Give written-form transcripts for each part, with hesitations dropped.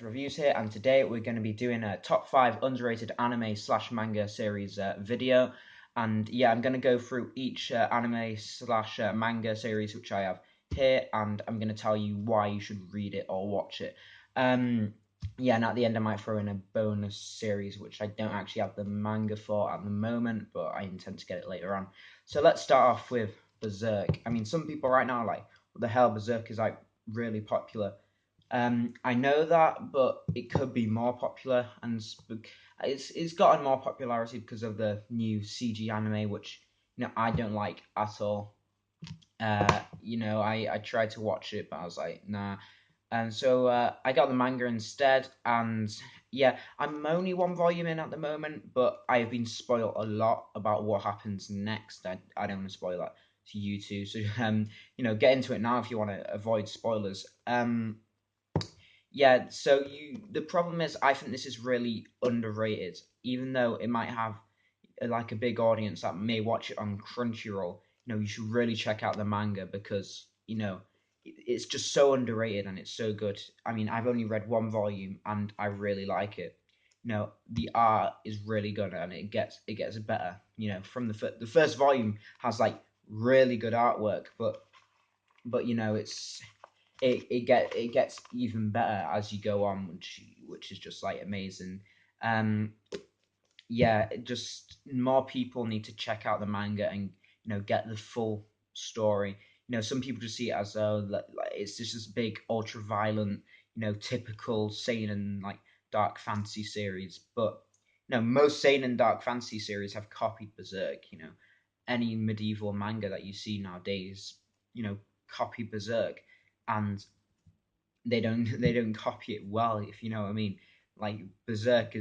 Reviews here, and today we're going to be doing a top 5 underrated anime slash manga series video. And yeah, I'm going to go through each anime slash manga series which I have here, and I'm going to tell you why you should read it or watch it. Yeah, and at the end I might throw in a bonus series which I don't actually have the manga for at the moment, but I intend to get it later on. So let's start off with Berserk. I mean, some people right now are like, what the hell, Berserk is like really popular. I know that, but it could be more popular, and it's gotten more popularity because of the new CG anime, which I don't like at all. I tried to watch it, but I was like, nah. And so I got the manga instead, and yeah, I'm only one volume in at the moment, but I've been spoiled a lot about what happens next. I don't want to spoil that to you too, so get into it now if you want to avoid spoilers. Yeah, so the problem is I think this is really underrated, even though it might have like a big audience that may watch it on Crunchyroll. You should really check out the manga because it's just so underrated and it's so good. I mean, I've only read one volume and I really like it. The art is really good and it gets better. From the first volume has like really good artwork, but it gets even better as you go on, which is just like amazing. Um, yeah, just more people need to check out the manga and get the full story. Some people just see it as like it's just this big ultra violent, typical seinen like dark fantasy series. But most seinen dark fantasy series have copied Berserk. Any medieval manga that you see nowadays, copy Berserk, and they don't copy it well, if you know what I mean. Like Berserk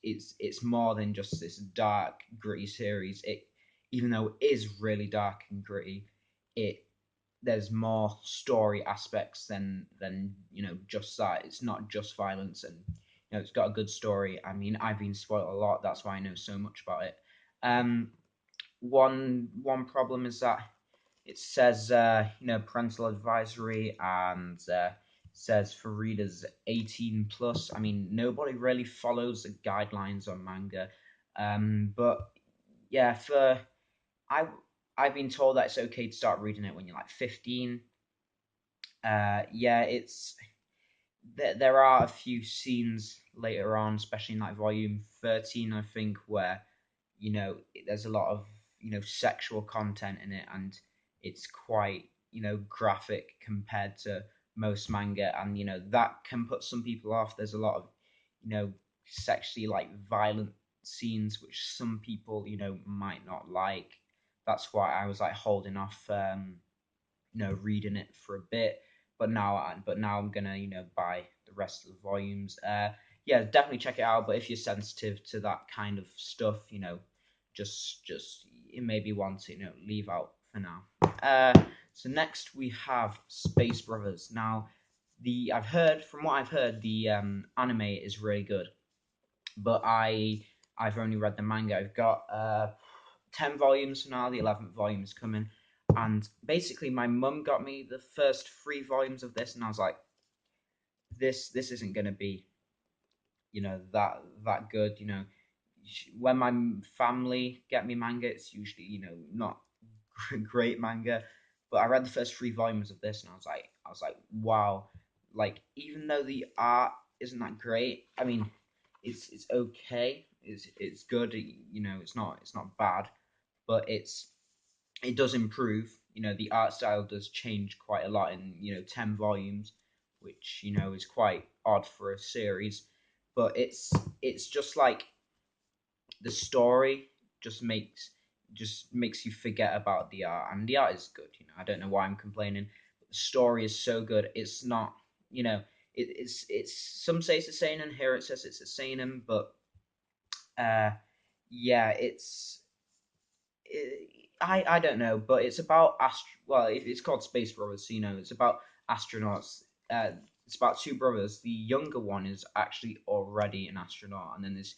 it's more than just this dark gritty series. It Even though it is really dark and gritty, it there's more story aspects than just that. It's not just violence, and it's got a good story. I mean, I've been spoiled a lot, that's why I know so much about it. One problem is that it says parental advisory, and says for readers 18 plus. I mean, nobody really follows the guidelines on manga, but yeah, for I I've been told that it's okay to start reading it when you're like 15. Yeah, there are a few scenes later on, especially in like volume 13, I think, where there's a lot of sexual content in it, and it's quite graphic compared to most manga, and that can put some people off. There's a lot of sexually like violent scenes which some people might not like. That's why I was like holding off reading it for a bit, but now I'm gonna buy the rest of the volumes. Yeah, definitely check it out, but if you're sensitive to that kind of stuff, just it may be one to leave out for now. So next we have Space Brothers. Now, from what I've heard, the anime is really good, but I've only read the manga. I've got 10 volumes now. The 11th volume is coming, and basically my mum got me the first 3 volumes of this, and I was like, this isn't gonna be that good. When my family get me manga, it's usually not great manga. But I read the first 3 volumes of this, and I was like, wow. Like, even though the art isn't that great, I mean, it's okay. It's good. It's not bad, but it does improve. The art style does change quite a lot in 10 volumes, which is quite odd for a series. But it's just like the story just makes you forget about the art, and the art is good. I don't know why I'm complaining, but the story is so good. It's not, it's some say it's a seinen. Here it says it's a seinen, but yeah, I don't know, but it's about well, it's called Space Brothers, so it's about astronauts. It's about 2 brothers. The younger one is actually already an astronaut, and then this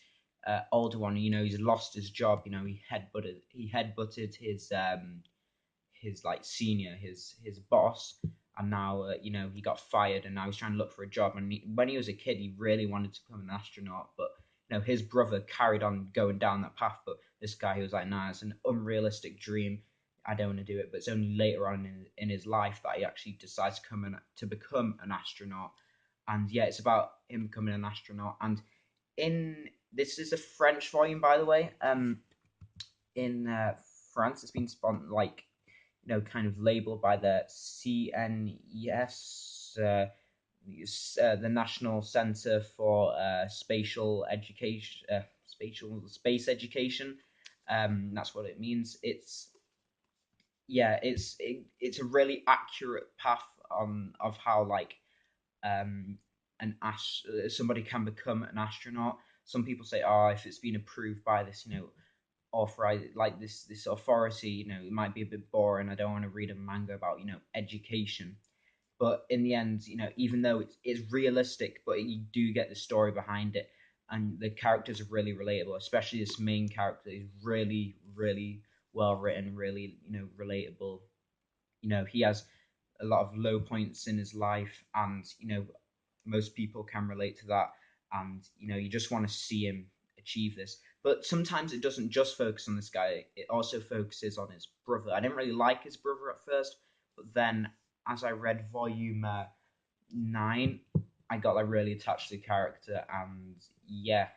older one, he's lost his job. He headbutted his like senior, his boss, and now he got fired, and now he's trying to look for a job. And when he was a kid, he really wanted to become an astronaut, but his brother carried on going down that path. But this guy, he was like, nah, it's an unrealistic dream. I don't want to do it. But it's only later on in his life that he actually decides to become an astronaut. And yeah, it's about him becoming an astronaut. And in this is a French volume, by the way. In France, it's been kind of labeled by the CNES, the National Center for Spatial Education, Spatial Space Education. That's what it means. It's a really accurate path of how um, somebody can become an astronaut. Some people say, oh, if it's been approved by this, authorized like this authority, it might be a bit boring. I don't want to read a manga about education. But in the end, even though it's realistic, but you do get the story behind it, and the characters are really relatable. Especially this main character is really, really well written, really relatable. He has a lot of low points in his life, and most people can relate to that, and you just want to see him achieve this. But sometimes it doesn't just focus on this guy, it also focuses on his brother. I didn't really like his brother at first, but then as I read volume 9, I got really attached to the character, and yeah,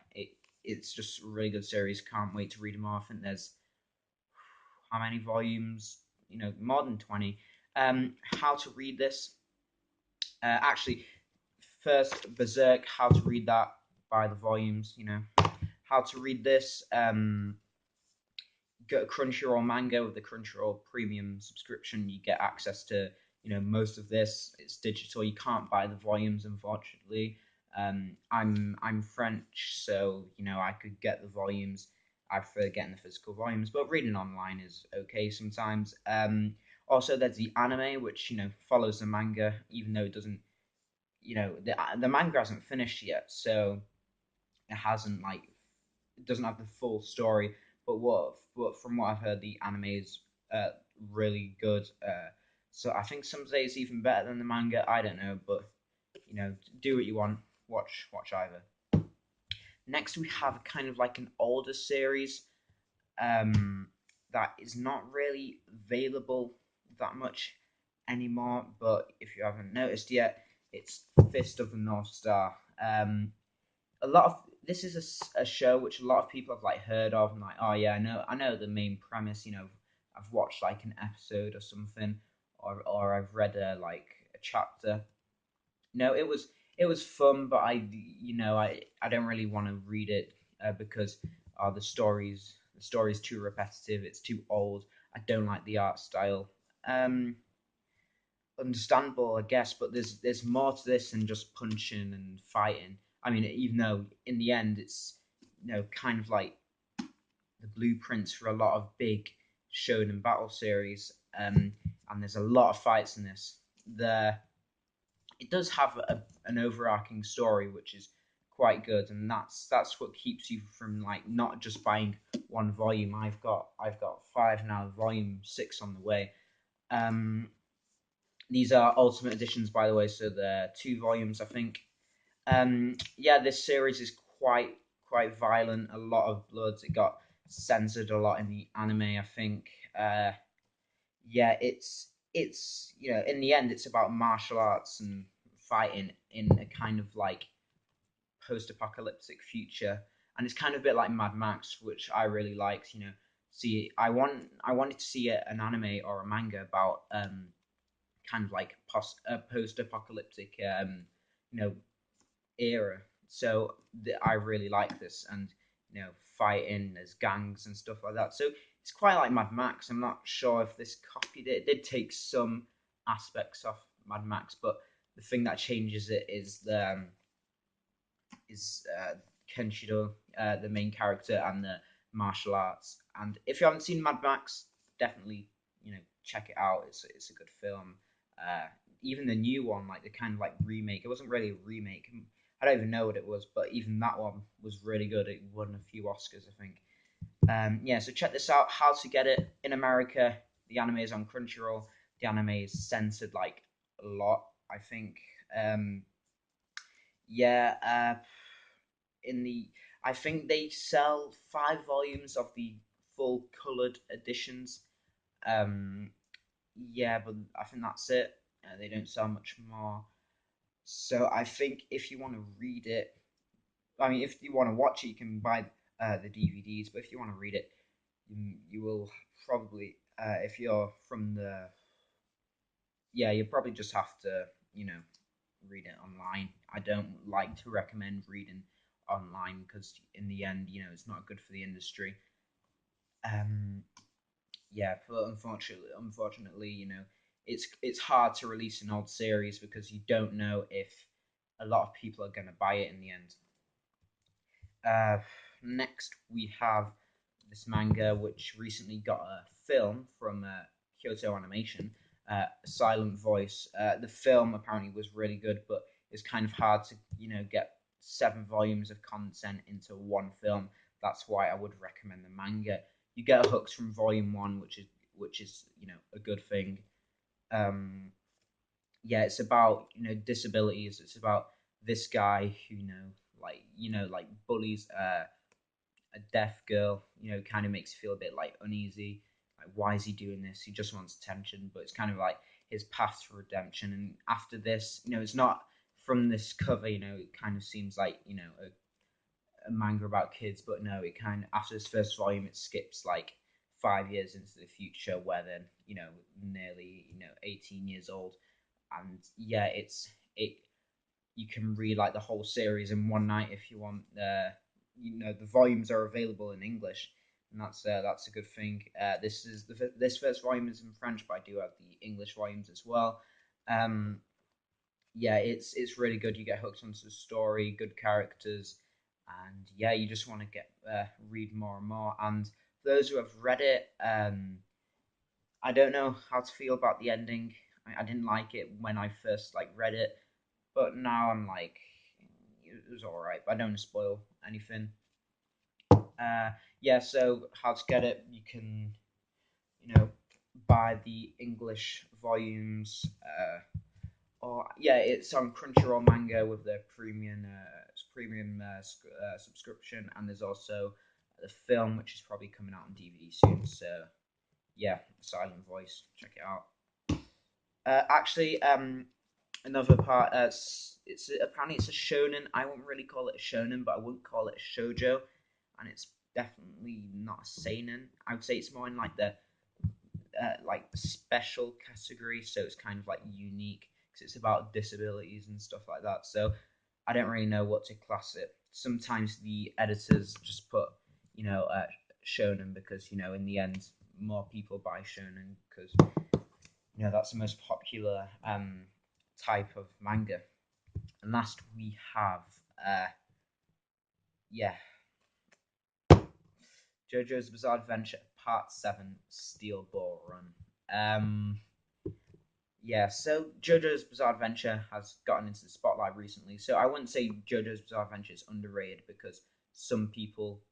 it's just a really good series. Can't wait to read them all. I think there's how many volumes, more than 20. How to read this, actually, first Berserk, how to read that by the volumes, how to read this. Get a Crunchyroll manga with the Crunchyroll premium subscription. You get access to most of this. It's digital. You can't buy the volumes, unfortunately. I'm French, so I could get the volumes. I prefer getting the physical volumes, but reading online is okay sometimes. Also, there's the anime, which follows the manga, even though it doesn't. The manga hasn't finished yet, so it hasn't it doesn't have the full story. But from what I've heard, the anime is really good. So I think some say it's even better than the manga. I don't know, but do what you want. Watch either. Next, we have kind of like an older series that is not really available that much anymore. But if you haven't noticed yet, it's Fist of the North Star. A lot of this is a show which a lot of people have heard of and oh yeah, I know the main premise. I've watched an episode or something, or I've read a chapter. No, it was fun, but I don't really want to read it because the story's too repetitive. It's too old. I don't like the art style. Um, Understandable, I guess, but there's more to this than just punching and fighting. I mean, even though in the end it's kind of like the blueprints for a lot of big shonen battle series, and there's a lot of fights in this. It does have an overarching story which is quite good, and that's what keeps you from not just buying one volume. I've got 5 now, volume 6 on the way. These are Ultimate Editions, by the way, so they're 2 volumes, I think. Yeah, this series is quite violent. A lot of blood. It got censored a lot in the anime, I think. Yeah, it's in the end, it's about martial arts and fighting in a kind of post-apocalyptic future, and it's kind of a bit like Mad Max, which I really liked. See, I wanted to see an anime or a manga about kind of post-apocalyptic you know era. So I really like this, and fighting, there's gangs and stuff like that. So it's quite like Mad Max. I'm not sure if this copied it. It did take some aspects off Mad Max, but the thing that changes it is Kenshido, the main character, and the martial arts. And if you haven't seen Mad Max, definitely check it out. It's a good film. Even the new one, the kind of remake. It wasn't really a remake. I don't even know what it was, but even that one was really good. It won a few Oscars, I think. Yeah, so check this out. How to get it in America? The anime is on Crunchyroll. The anime is censored a lot. I think, um, yeah, in the I think they sell 5 volumes of the full coloured editions. Um, yeah, but I think that's it. They don't sell much more. So I think if you want to read it, I mean, if you want to watch it, you can buy the DVDs. But if you want to read it, you will probably, if you're from the, yeah, you probably just have to, read it online. I don't like to recommend reading online because in the end, it's not good for the industry. Um, yeah, but unfortunately, it's hard to release an old series because you don't know if a lot of people are going to buy it in the end. Uh, Next, we have this manga which recently got a film from Kyoto Animation, Silent Voice. The film apparently was really good, but it's kind of hard to get 7 volumes of content into one film. That's why I would recommend the manga. You get hooks from volume one, which is a good thing. Um, yeah, it's about disabilities. It's about this guy who like bullies a deaf girl, kind of makes you feel a bit like uneasy. Like, why is he doing this? He just wants attention, but it's kind of like his path to redemption. And after this, it's not from this cover, it kind of seems like, a manga about kids, but no, it kind of, after this first volume, it skips like 5 years into the future where then, nearly, 18 years old. And yeah, it you can read like the whole series in one night if you want. The volumes are available in English, and that's a good thing. This first volume is in French, but I do have the English volumes as well. Um, yeah, it's really good. You get hooked onto the story, good characters, and yeah, you just want to get read more and more. And for those who have read it, I don't know how to feel about the ending. I didn't like it when I first read it, but now I'm like, it was all right. But I don't want to spoil anything. Uh, yeah, so how to get it? You can, buy the English volumes. Or yeah, it's on Crunchyroll Manga with their premium subscription, and there's also the film, which is probably coming out on DVD soon. So yeah, Silent Voice, check it out. Actually, another part. It's apparently it's a shonen. I wouldn't really call it a shonen, but I wouldn't call it a shojo, and it's definitely not a seinen. I would say it's more in the special category, so it's kind of like unique because it's about disabilities and stuff like that. So I don't really know what to class it. Sometimes the editors just put shonen because in the end more people buy shonen because that's the most popular type of manga. And last we have yeah, JoJo's Bizarre Adventure Part 7 Steel Ball Run. Yeah, so JoJo's Bizarre Adventure has gotten into the spotlight recently. So I wouldn't say JoJo's Bizarre Adventure is underrated because some people,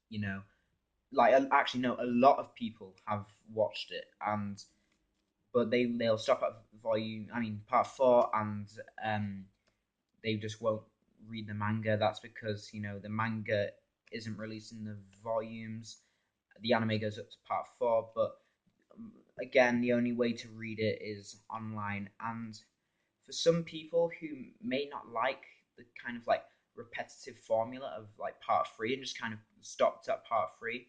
you know, actually no, a lot of people have watched it, and but they'll stop at part 4, and they just won't read the manga. That's because the manga isn't released in the volumes. The anime goes up to part 4, but again, the only way to read it is online. And for some people who may not like the kind of repetitive formula of part 3 and just kind of stopped at part 3,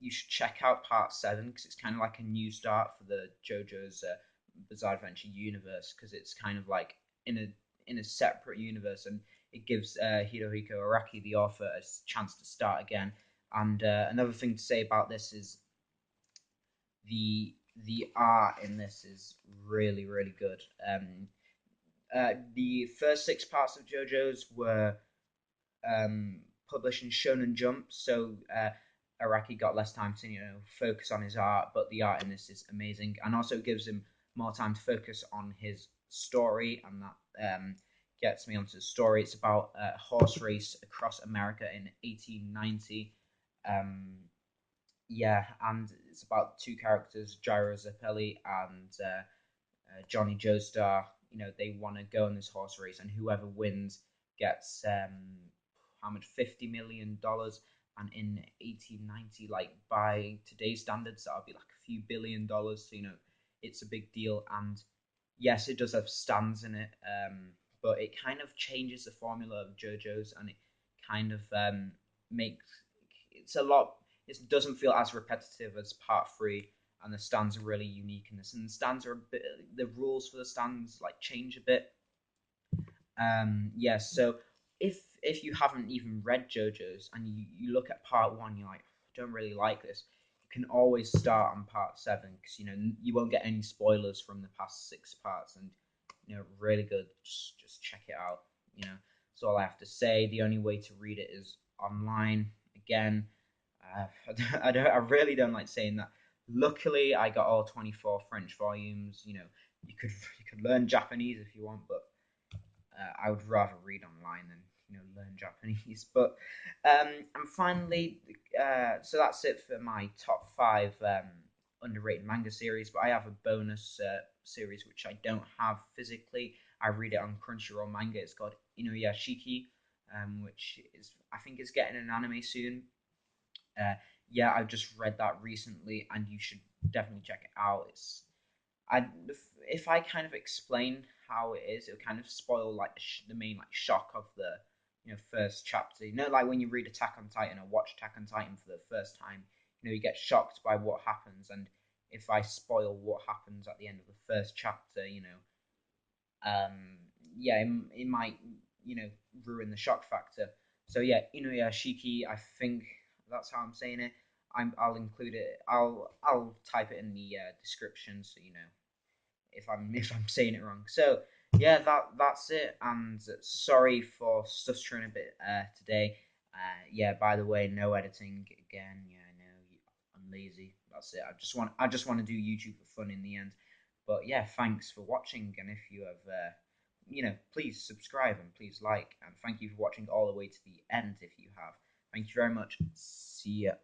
you should check out part 7 because it's kind of like a new start for the JoJo's Bizarre Adventure universe because it's kind of like in a separate universe, and it gives Hirohiko Araki, the author, a chance to start again. And another thing to say about this is the art in this is really really good. The first 6 parts of JoJo's were published in Shonen Jump, so Araki got less time to focus on his art, but the art in this is amazing, and also gives him more time to focus on his story, and that gets me onto the story. It's about a horse race across America in 1890. Um, yeah, and it's about 2 characters, Gyro Zeppeli and Johnny Joestar, they want to go in this horse race, and whoever wins gets how much, $50 million. And in 1890, like by today's standards, that would be like a few $1 billion. So it's a big deal. And yes, it does have stands in it, but it kind of changes the formula of JoJo's, and it kind of makes it's a lot. It doesn't feel as repetitive as Part Three, and the stands are really unique in this. And the stands are a bit. The rules for the stands like change a bit. Yes. So if you haven't even read JoJo's and you look at Part One, you're like, I don't really like this. You can always start on Part Seven because you won't get any spoilers from the past six parts, and really good. Just check it out. That's all I have to say. The only way to read it is online. Again, I really don't like saying that. Luckily, I got all 24 French volumes. You could learn Japanese if you want, but I would rather read online than learn Japanese. But and finally, so that's it for my top five underrated manga series. But I have a bonus series which I don't have physically. I read it on Crunchyroll Manga. It's called Inuyashiki, which is I think is getting an anime soon. Uh, yeah, I've just read that recently, and you should definitely check it out. I if I kind of explain how it is, it'll kind of spoil like the main like shock of the first chapter. Like when you read Attack on Titan or watch Attack on Titan for the first time, you get shocked by what happens, and if I spoil what happens at the end of the first chapter, um, yeah, it might ruin the shock factor. So yeah, Inuyashiki, I think that's how I'm saying it. I'll include it. I'll type it in the description so if I'm saying it wrong. So yeah, that's it. And sorry for stuttering a bit today. Yeah, by the way, no editing again. Yeah, I know I'm lazy. That's it. I just want to do YouTube for fun in the end. But yeah, thanks for watching. And if you have, please subscribe and please like. And thank you for watching all the way to the end if you have. Thank you very much. See ya.